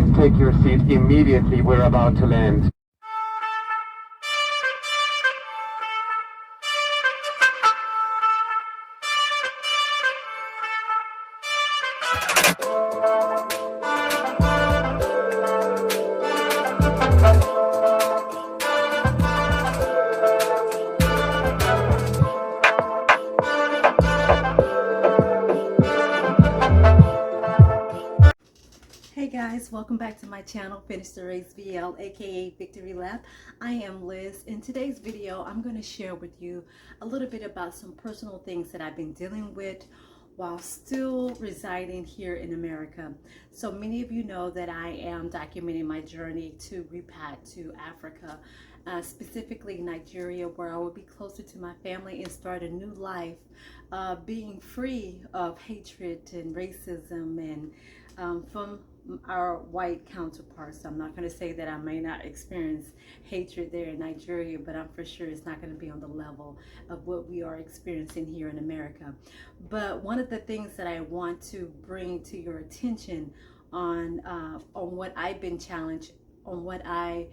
Please take your seat immediately. We're about to land. Hey guys, welcome back to my channel, Finish the Race VL, aka Victory Lap. I am Liz. In today's video, I'm going to share with you a little bit about some personal things that I've been dealing with while still residing here in America. So many of you know that I am documenting my journey to repat to Africa, specifically Nigeria, where I will be closer to my family and start a new life, being free of hatred and racism and from our white counterparts. I'm not going to say that I may not experience hatred there in Nigeria, but I'm for sure it's not going to be on the level of what we are experiencing here in America. But one of the things that I want to bring to your attention on what I've been challenged, on what I've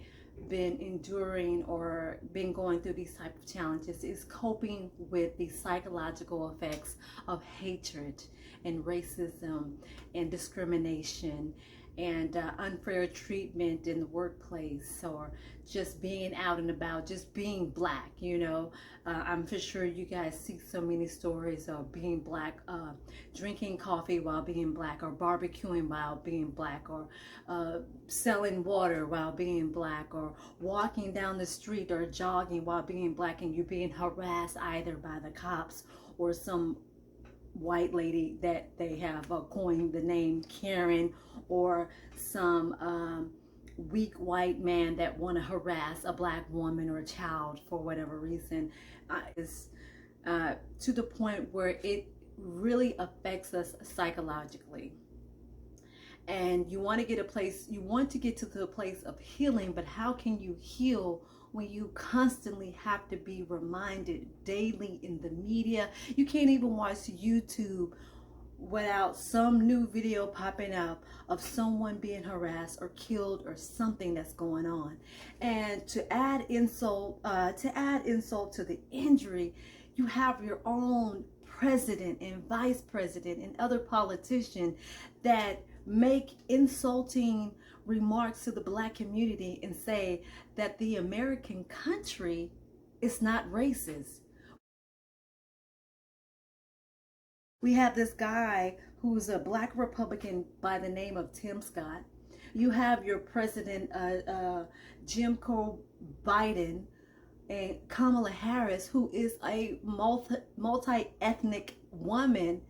been enduring or been going through these type of challenges, is coping with the psychological effects of hatred and racism and discrimination and unfair treatment in the workplace, or just being out and about, just being black. You know, I'm for sure you guys see so many stories of being black, drinking coffee while being black, or barbecuing while being black, or selling water while being black, or walking down the street or jogging while being black, and you're being harassed either by the cops or some white lady that they have coined the name Karen, or some weak white man that want to harass a black woman or a child for whatever reason. Is to the point where it really affects us psychologically. And you want to get to the place of healing, but how can you heal when you constantly have to be reminded daily in the media? You can't even watch YouTube without some new video popping up of someone being harassed or killed or something that's going on. And to add insult to the injury, you have your own president and vice president and other politicians that make insulting remarks to the black community and say that the American country is not racist. We have this guy who's a black Republican by the name of Tim Scott. You have your president, Jim Crow Biden, and Kamala Harris, who is a multi-ethnic woman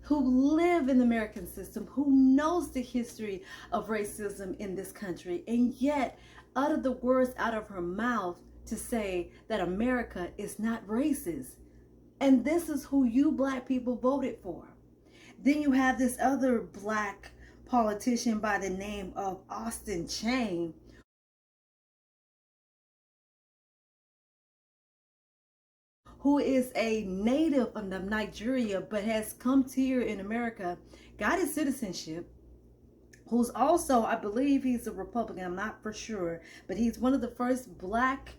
who live in the American system, who knows the history of racism in this country, and yet uttered the words out of her mouth to say that America is not racist. And this is who you black people voted for. Then you have this other black politician by the name of Austin Chain, who is a native of Nigeria but has come here in America, got his citizenship, who's also, I believe he's a Republican, I'm not for sure, but he's one of the first black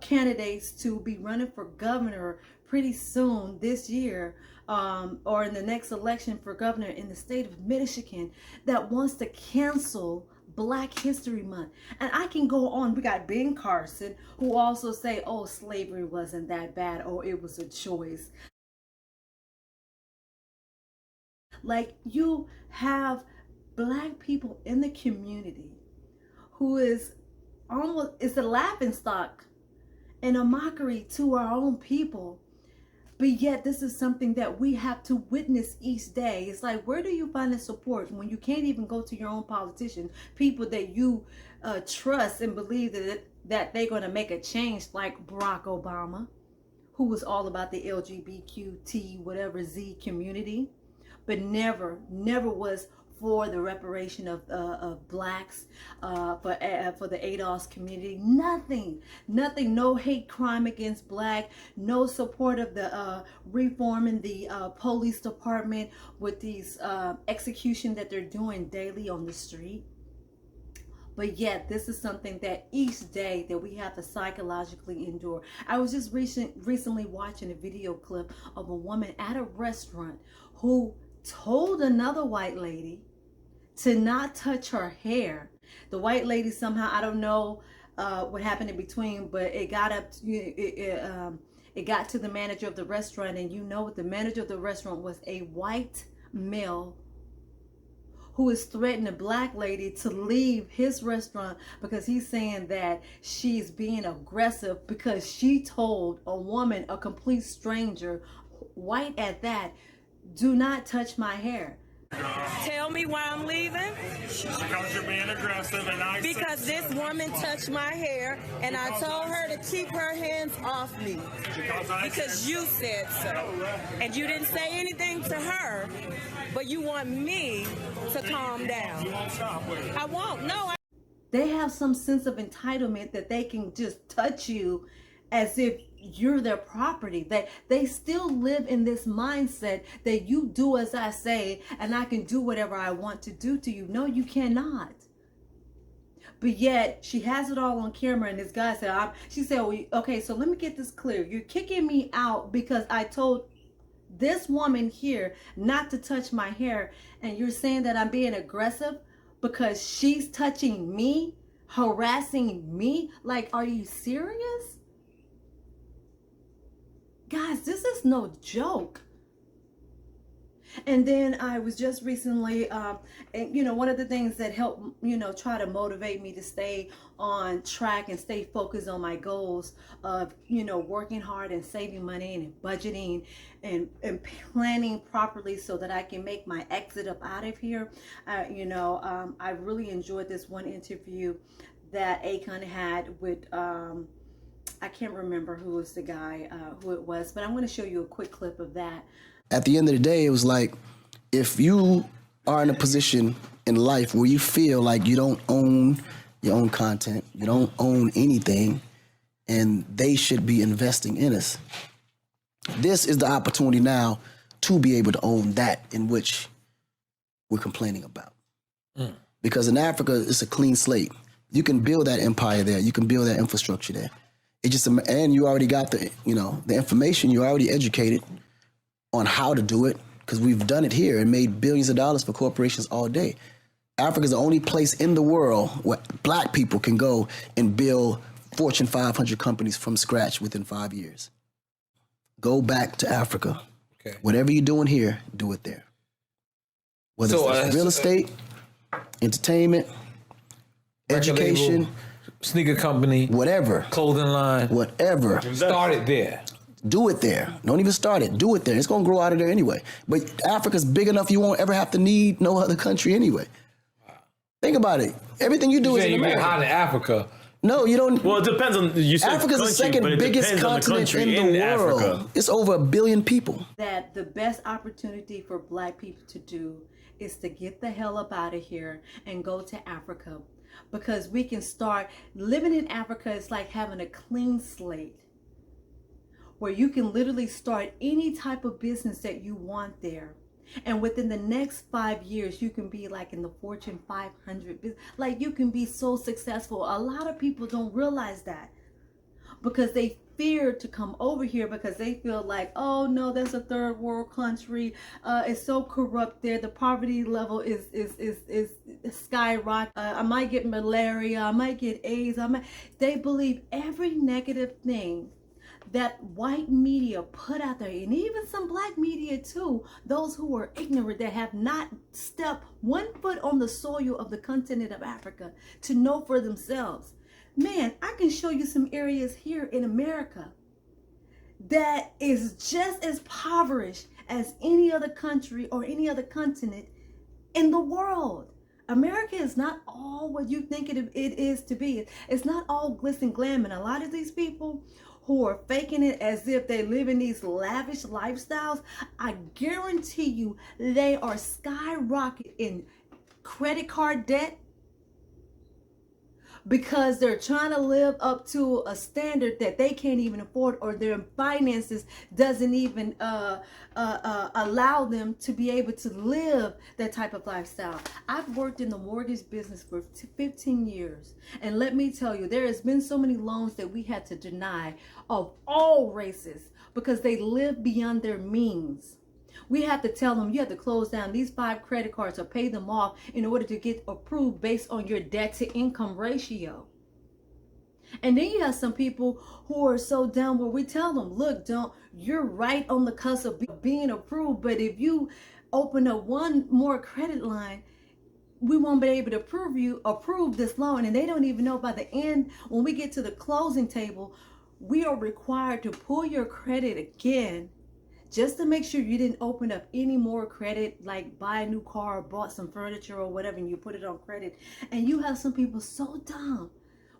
candidates to be running for governor pretty soon this year, or in the next election for governor in the state of Michigan, that wants to cancel Black History Month. And I can go on. We got Ben Carson, who also say, oh, slavery wasn't that bad, or it was a choice. Like, you have black people in the community who is a laughingstock and a mockery to our own people. But yet this is something that we have to witness each day. It's like, where do you find the support when you can't even go to your own politicians, people that you trust and believe that they're going to make a change, like Barack Obama, who was all about the LGBTQ whatever Z community, but never was for the reparation of blacks, for the ADOS community. Nothing, no hate crime against black, no support of the reforming the police department with these execution that they're doing daily on the street. But yet, this is something that each day that we have to psychologically endure. I was just recently watching a video clip of a woman at a restaurant who told another white lady to not touch her hair. The white lady somehow, I don't know what happened in between, but it got up to, it got to the manager of the restaurant, and you know what, the manager of the restaurant was a white male who is threatening a black lady to leave his restaurant because he's saying that she's being aggressive because she told a woman, a complete stranger, white at that, do not touch my hair. Tell me why I'm leaving. Because you're being aggressive, and because this woman touched my hair, and I told her to keep her hands off me. Because you said so. And you didn't say anything to her, but you want me to calm down. You won't stop, will you? I won't. No. They have some sense of entitlement that they can just touch you as if you're their property. That they still live in this mindset that you do as I say and I can do whatever I want to do to you. No, you cannot. But yet she has it all on camera, and this guy said, she said, well, okay, so let me get this clear. You're kicking me out because I told this woman here not to touch my hair, and you're saying that I'm being aggressive because she's touching me, harassing me? Like, are you serious? Guys, this is no joke. And then I was just recently, and you know, one of the things that helped, you know, try to motivate me to stay on track and stay focused on my goals of, you know, working hard and saving money and budgeting and planning properly so that I can make my exit up out of here. You know, I really enjoyed this one interview that Akon had with, I can't remember who was the guy, who it was, but I'm going to show you a quick clip of that. At the end of the day, it was like, if you are in a position in life where you feel like you don't own your own content, you don't own anything, and they should be investing in us, this is the opportunity now to be able to own that in which we're complaining about. Because in Africa, it's a clean slate. You can build that empire there. You can build that infrastructure there. It just, and you already got the, you know, the information. You're already educated on how to do it, because we've done it here and made billions of dollars for corporations all day. Africa is the only place in the world where black people can go and build Fortune 500 companies from scratch within 5 years. Go back to Africa. Okay. Whatever you're doing here, do it there. Whether it's real estate, entertainment, education, label, sneaker company, whatever, clothing line, whatever. Start it there. Do it there. Don't even start it. Do it there. It's going to grow out of there anyway. But Africa's big enough you won't ever have to need no other country anyway. Think about it. Everything you do is in America. You're hot in Africa. No, you don't. Well, it depends on, you said Africa's country, the second but it biggest depends on the continent country in the world. Africa. It's over 1 billion people. That the best opportunity for black people to do is to get the hell up out of here and go to Africa, because we can start living in Africa. It's like having a clean slate where you can literally start any type of business that you want there. And within the next 5 years, you can be like in the Fortune 500. Like, you can be so successful. A lot of people don't realize that because they fear to come over here because they feel like, oh no, that's a third world country. It's so corrupt there. The poverty level is skyrocket. I might get malaria. I might get AIDS. They believe every negative thing that white media put out there, and even some black media too, those who are ignorant, that have not stepped 1 foot on the soil of the continent of Africa to know for themselves. Man, I can show you some areas here in America that is just as impoverished as any other country or any other continent in the world. America is not all what you think it is to be. It's not all glitz and glam, and a lot of these people who are faking it as if they live in these lavish lifestyles, I guarantee you they are skyrocketing credit card debt because they're trying to live up to a standard that they can't even afford, or their finances doesn't even allow them to be able to live that type of lifestyle. I've worked in the mortgage business for 15 years, and let me tell you, there has been so many loans that we had to deny of all races because they live beyond their means. We have to tell them, you have to close down these 5 credit cards or pay them off in order to get approved based on your debt to income ratio. And then you have some people who are so down where we tell them, look, you're right on the cusp of being approved, but if you open up one more credit line, we won't be able to approve this loan. And they don't even know by the end, when we get to the closing table, we are required to pull your credit again, just to make sure you didn't open up any more credit, like buy a new car or bought some furniture or whatever, and you put it on credit. And you have some people so dumb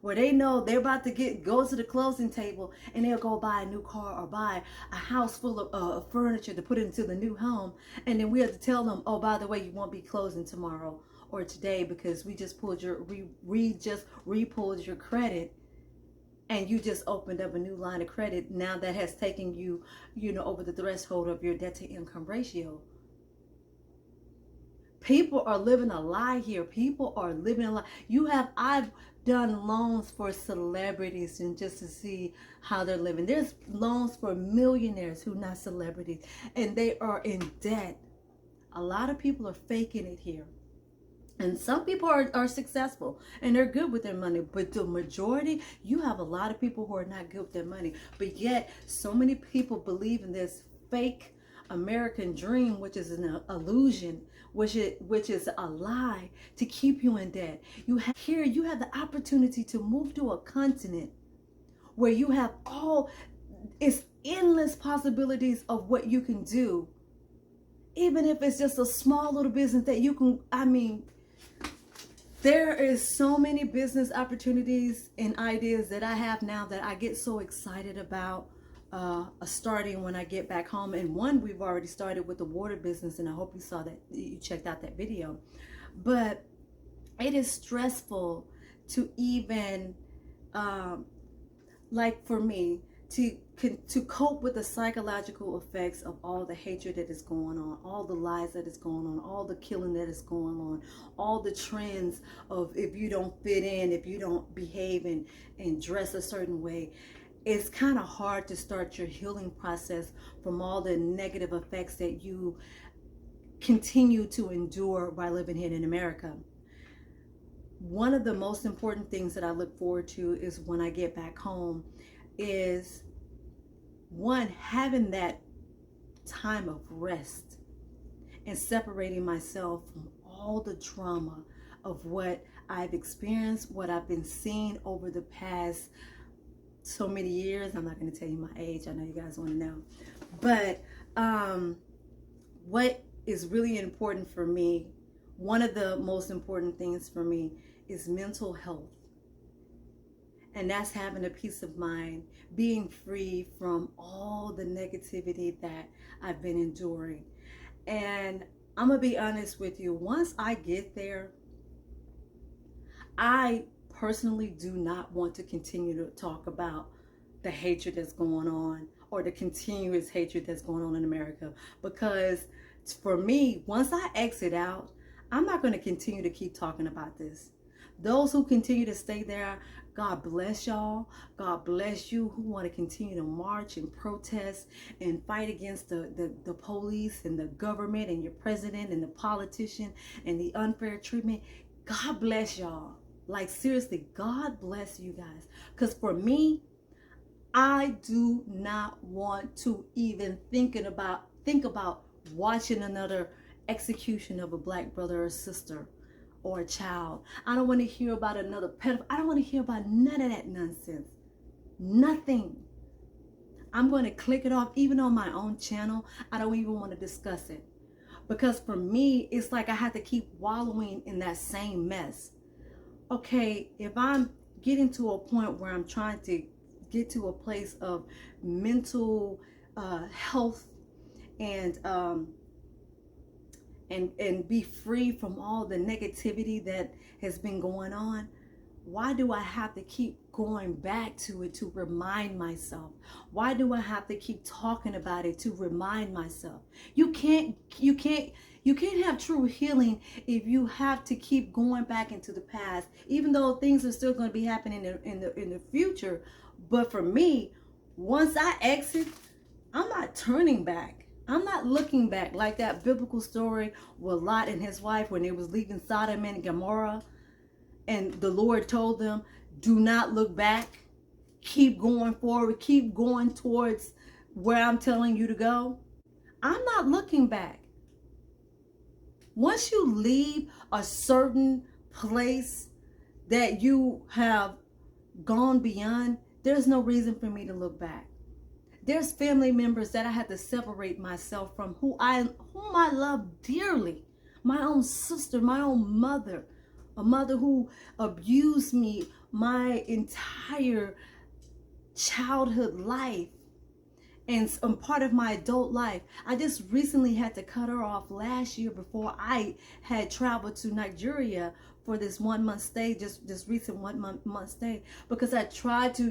where they know they're about to go to the closing table and they'll go buy a new car or buy a house full of furniture to put into the new home. And then we have to tell them, oh, by the way, you won't be closing tomorrow or today because we just pulled re-pulled your credit. And you just opened up a new line of credit now that has taken you, over the threshold of your debt to income ratio. People are living a lie here. People are living a lie. I've done loans for celebrities and just to see how they're living. There's loans for millionaires who are not celebrities and they are in debt. A lot of people are faking it here. And some people are successful and they're good with their money, but the majority, you have a lot of people who are not good with their money. But yet, so many people believe in this fake American dream, which is an illusion, which is a lie to keep you in debt. You have the opportunity to move to a continent where you have it's endless possibilities of what you can do. Even if it's just a small little business that you can, there is so many business opportunities and ideas that I have now that I get so excited about starting when I get back home. And one we've already started with the water business, and I hope you checked out that video. But it is stressful to even, like for me, to cope with the psychological effects of all the hatred that is going on, all the lies that is going on, all the killing that is going on, all the trends of if you don't fit in, if you don't behave and dress a certain way. It's kind of hard to start your healing process from all the negative effects that you continue to endure while living here in America. One of the most important things that I look forward to is when I get back home is one, having that time of rest and separating myself from all the drama of what I've experienced, what I've been seeing over the past so many years. I'm not going to tell you my age. I know you guys want to know. But what is really important for me, one of the most important things for me is mental health. And that's having a peace of mind, being free from all the negativity that I've been enduring. And I'm going to be honest with you, once I get there, I personally do not want to continue to talk about the hatred that's going on or the continuous hatred that's going on in America. Because for me, once I exit out, I'm not going to continue to keep talking about this. Those who continue to stay there, God bless y'all. God bless you who want to continue to march and protest and fight against the police and the government and your president and the politician and the unfair treatment. God bless y'all. Like seriously, God bless you guys. Because for me, I do not want to even think about watching another execution of a black brother or sister or a child. I don't want to hear about another pedophile. I don't want to hear about none of that nonsense. Nothing. I'm going to click it off. Even on my own channel, I don't even want to discuss it. Because for me, it's like I have to keep wallowing in that same mess. Okay, if I'm getting to a point where I'm trying to get to a place of mental health and and be free from all the negativity that has been going on, why do I have to keep going back to it to remind myself? Why do I have to keep talking about it to remind myself? You can't have true healing if you have to keep going back into the past, even though things are still going to be happening in the future. But for me, once I exit, I'm not turning back. I'm not looking back like that biblical story with Lot and his wife when they was leaving Sodom and Gomorrah, and the Lord told them, do not look back. Keep going forward. Keep going towards where I'm telling you to go. I'm not looking back. Once you leave a certain place that you have gone beyond, there's no reason for me to look back. There's family members that I had to separate myself from whom I love dearly. My own sister, my own mother, a mother who abused me my entire childhood life and part of my adult life. I just recently had to cut her off last year before I had traveled to Nigeria for this 1 month stay, this recent 1 month stay, because I tried to,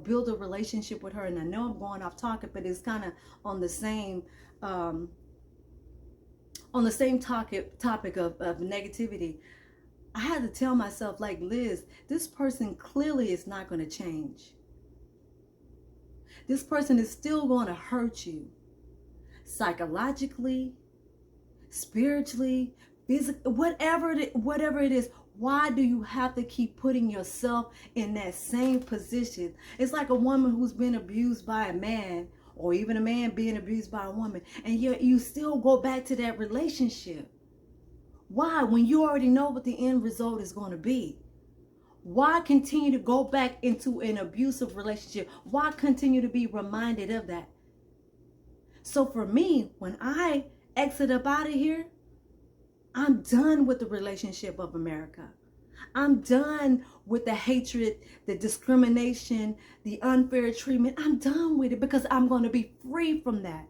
build a relationship with her. And I know I'm going off topic, but it's kind of on the same topic of negativity. I had to tell myself, like, Liz, this person clearly is not going to change. This person is still going to hurt you psychologically, spiritually, physically, whatever it is. Why do you have to keep putting yourself in that same position? It's like a woman who's been abused by a man, or even a man being abused by a woman, and yet you still go back to that relationship. Why? When you already know what the end result is going to be. Why continue to go back into an abusive relationship? Why continue to be reminded of that? So for me, when I exit up out of here, I'm done with the relationship of America. I'm done with the hatred, the discrimination, the unfair treatment. I'm done with it because I'm going to be free from that.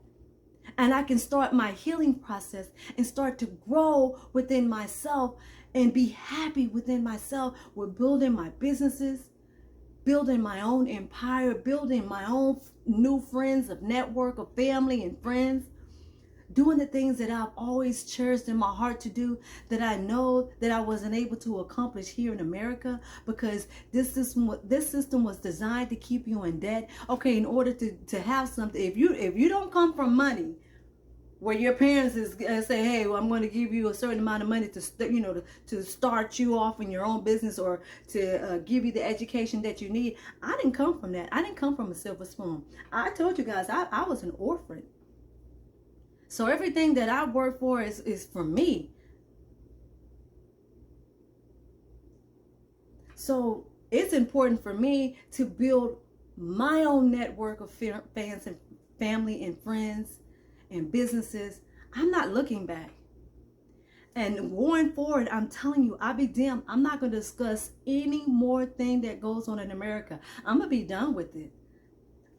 And I can start my healing process and start to grow within myself and be happy within myself with building my businesses, building my own empire, building my own new friends, of network, of family and friends, doing the things that I've always cherished in my heart to do, that I know that I wasn't able to accomplish here in America because this system was designed to keep you in debt. Okay, in order to have something, if you don't come from money, where your parents is say, hey, well, I'm going to give you a certain amount of money to start you off in your own business, or to give you the education that you need. I didn't come from that. I didn't come from a silver spoon. I told you guys, I was an orphan. So everything that I work for is for me. So it's important for me to build my own network of fans and family and friends and businesses. I'm not looking back. And going forward, I'm telling you, I'll be damned. I'm not going to discuss any more thing that goes on in America. I'm going to be done with it.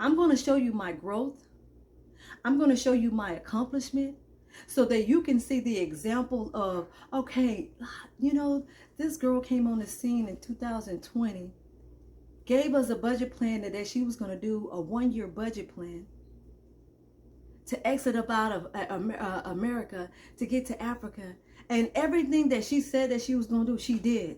I'm going to show you my growth. I'm going to show you my accomplishment so that you can see the example of, okay, this girl came on the scene in 2020, gave us a budget plan that she was going to do a 1-year budget plan to exit up out of America to get to Africa. And everything that she said that she was going to do, she did.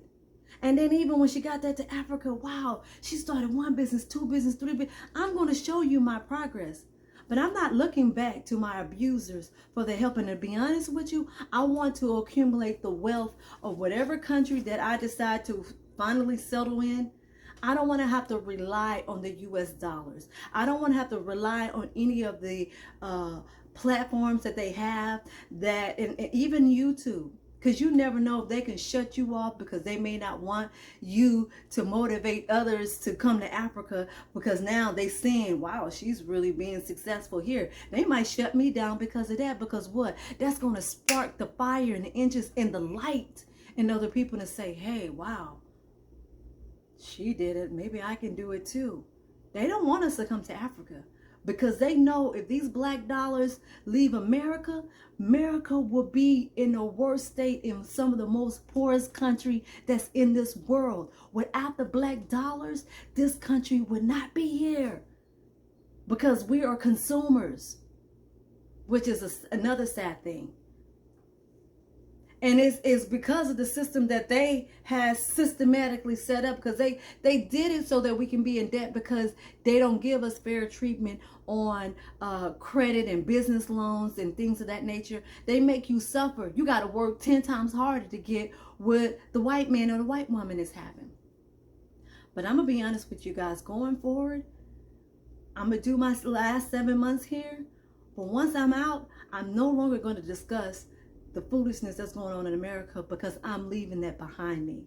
And then even when she got there to Africa, wow, she started 1 business, 2 business, 3 business. I'm going to show you my progress. But I'm not looking back to my abusers for the help. And to be honest with you, I want to accumulate the wealth of whatever country that I decide to finally settle in. I don't want to have to rely on the US dollars. I don't want to have to rely on any of the platforms that they have, and even YouTube. Because you never know if they can shut you off because they may not want you to motivate others to come to Africa, because now they saying, wow, she's really being successful here. They might shut me down because of that. Because what? That's going to spark the fire and the interest and the light in other people to say, hey, wow, she did it. Maybe I can do it too. They don't want us to come to Africa. because they know if these black dollars leave America, America will be in a worse state in some of the most poorest country that's in this world. Without the black dollars, this country would not be here because we are consumers, which is another sad thing. And it's because of the system that they have systematically set up, because they did it so that we can be in debt, because they don't give us fair treatment on credit and business loans and things of that nature. They make you suffer. You got to work 10 times harder to get what the white man or the white woman is having. But I'm going to be honest with you guys. Going forward, I'm going to do my last 7 months here. But once I'm out, I'm no longer going to discuss the foolishness that's going on in America, because I'm leaving that behind me.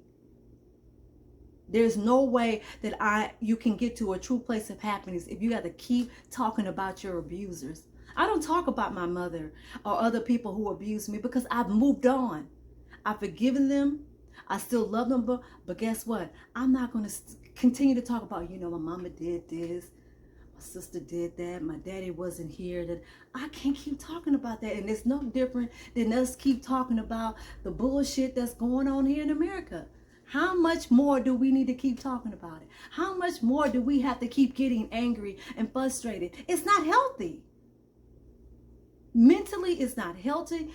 There's no way that you can get to a true place of happiness if you got to keep talking about your abusers. I don't talk about my mother or other people who abuse me, because I've moved on. I've forgiven them. I still love them, but guess what? I'm not going to continue to talk about, my mama did this, my sister did that, my daddy wasn't here. That I can't keep talking about that. And it's no different than us keep talking about the bullshit that's going on here in America. How much more do we need to keep talking about it? How much more do we have to keep getting angry and frustrated? It's not healthy. Mentally, it's not healthy.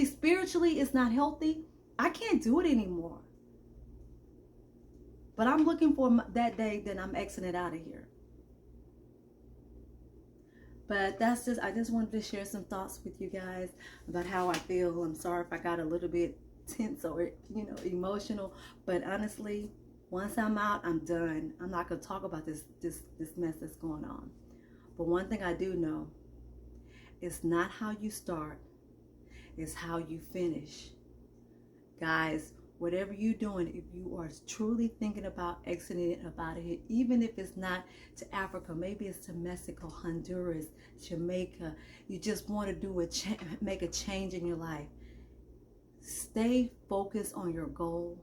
Spiritually, it's not healthy. I can't do it anymore. But I'm looking for that day that I'm exiting out of here. But I just wanted to share some thoughts with you guys about how I feel. I'm sorry if I got a little bit tense or, emotional. But honestly, once I'm out, I'm done. I'm not going to talk about this mess that's going on. But one thing I do know, it's not how you start, it's how you finish. Guys, whatever you're doing, if you are truly thinking about exiting out of here, even if it's not to Africa, maybe it's to Mexico, Honduras, Jamaica, you just want to do make a change in your life. Stay focused on your goal.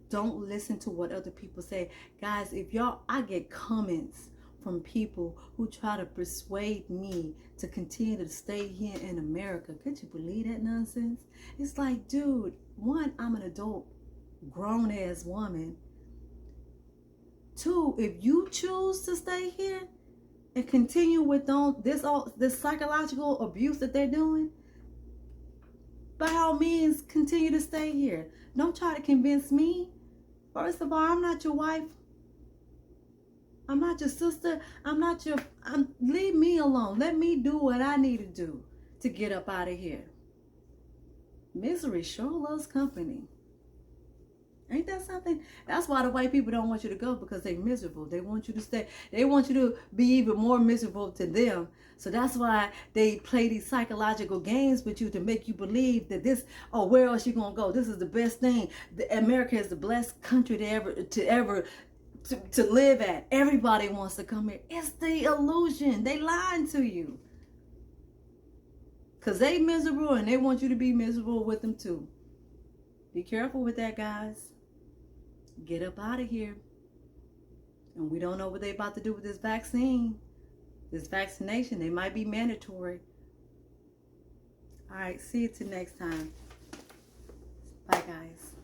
Don't listen to what other people say. Guys, I get comments from people who try to persuade me to continue to stay here in America. Could you believe that nonsense? It's like, dude, one, I'm an adult, grown-ass woman. Two, if you choose to stay here and continue with this psychological abuse that they're doing, by all means, continue to stay here. Don't try to convince me. First of all, I'm not your wife. I'm not your sister. Leave me alone. Let me do what I need to do to get up out of here. Misery sure loves company. Ain't that something? That's why the white people don't want you to go, because they're miserable. They want you to stay. They want you to be even more miserable to them. So that's why they play these psychological games with you to make you believe that where else you gonna go? This is the best thing. America is the blessed country to live at. Everybody wants to come here. It's the illusion. They lying to you. Because they miserable and they want you to be miserable with them too. Be careful with that, guys. Get up out of here. And we don't know what they're about to do with this vaccine. This vaccination, they might be mandatory. All right, see you till next time. Bye, guys.